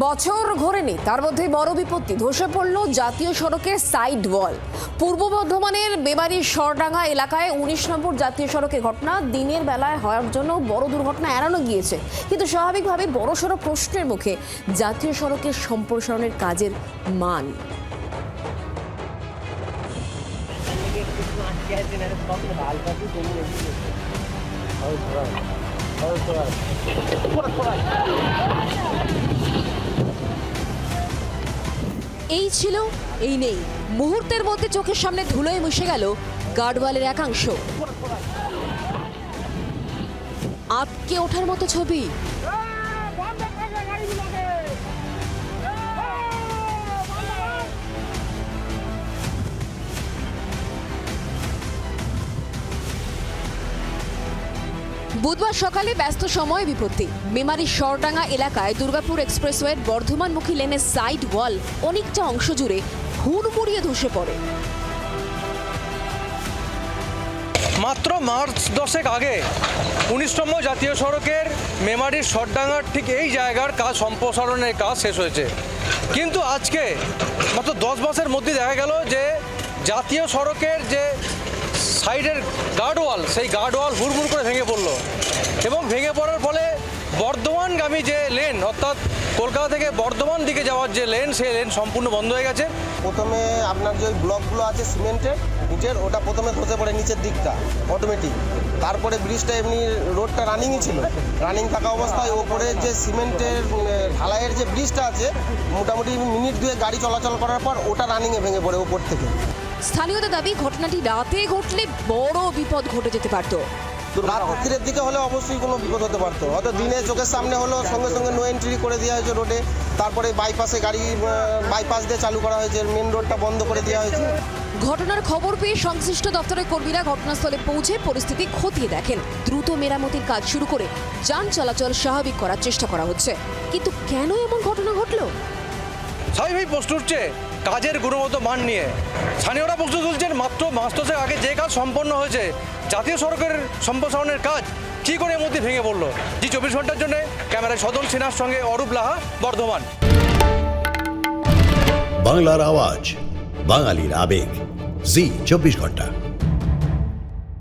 বছর ঘোরেনি তার মধ্যে বড় বিপত্তি, ধসে পড়ল জাতীয় সড়কের সাইড ওয়াল। পূর্ব বর্ধমানের মেমারির সরডাঙ্গা এলাকায় ১৯ নম্বর জাতীয় সড়কের ঘটনা। দিনের বেলায় হওয়ার জন্য বড় দুর্ঘটনা এড়ানো গিয়েছে, কিন্তু স্বাভাবিকভাবে বড়সড় প্রশ্নের মুখে জাতীয় সড়কের সম্প্রসারণের কাজের মান। এই ছিল, এই নেই, মুহূর্তের মধ্যে চোখের সামনে ধুলোয় মিশে গেল গার্ডওয়ালের একাংশ। আটকে ওঠার মতো ছবি। বুধবার সকালে ব্যস্ত সময় বিপত্তি। মেমারির সরডাঙ্গা এলাকায় দুর্গাপুর এক্সপ্রেসওয়ের বর্ধমানমুখী লেনের সাইড ওয়াল অনেকটা অংশ জুড়ে হুড়মুড়িয়ে ধসে পড়ে। মাত্র মার্চ 10 আগে ১৯ নম্বর জাতীয় সড়কের মেমারির সরডাঙ্গার ঠিক এই জায়গার কাজ সম্প্রসারণের কাজ শেষ হয়েছে, কিন্তু আজকে মাত্র 10 মাসের মধ্যে দেখা গেল যে জাতীয় সড়কের যে সাইডের গার্ডওয়াল, সেই গার্ডওয়াল হুড়মুড় করে ভেঙে পড়লো এবং ভেঙে পড়ার ফলে বর্ধমানগামী যে লেন, অর্থাৎ কলকাতা থেকে বর্ধমান দিকে যাওয়ার যে লেন, সেই লেন সম্পূর্ণ বন্ধ হয়ে গেছে। প্রথমে আপনার যে ব্লকগুলো আছে সিমেন্টের ইটের, ওটা প্রথমে ধসে পড়ে নিচের দিকটা অটোমেটিক। তারপরে ব্রিজটা এমনি রোডটা রানিংই ছিল, রানিং থাকা অবস্থায় ওপরে যে সিমেন্টের ঢালাইয়ের যে ব্রিজটা আছে, মোটামুটি মিনিট 2 গাড়ি চলাচল করার পর ওটা রানিংয়ে ভেঙে পড়ে ওপর থেকে। স্থানীয়দের দাবি, ঘটনাটি রাতে ঘটলে বড় বিপদ ঘটে যেতে পারত। রাত্রির দিকে হলে অবশ্যই কোনো বিপদ হতে পারতো, হয়তো দিনে চোখের সামনে হলো সঙ্গে সঙ্গে নো এন্ট্রি করে দেওয়া হয়েছে রোডে। তারপরে বাইপাসে গাড়ি বাইপাস দিয়ে চালু করা হয়েছে, মেন রোডটা বন্ধ করে দেওয়া হয়েছে। ঘটনার খবর পেয়ে সংশ্লিষ্ট দপ্তরের কর্মীরা ঘটনাস্থলে পৌঁছে পরিস্থিতি খতিয়ে দেখেন। দ্রুত মেরামতির কাজ শুরু করে যান চলাচল স্বাভাবিক করার চেষ্টা করা হচ্ছে, কিন্তু কেন এমন ঘটনা ঘটলো? স্বাভাবিক প্রশ্ন উঠছে কাজের গুণগত মান নিয়ে। স্থানীয়রা প্রশ্ন তুলছেন, মাত্র মাস 10 আগে যে কাজ সম্পন্ন হয়েছে জাতীয় সড়কের সম্প্রসারণের কাজ, কী করে এর মধ্যে ভেঙে পড়লো। জি 24 ঘন্টার জন্য ক্যামেরায় সদন সিনহার সঙ্গে অরূপ লাহা, বর্ধমান। বাংলার আওয়াজ, বাঙালির আবেগ, জি 24 ঘন্টা।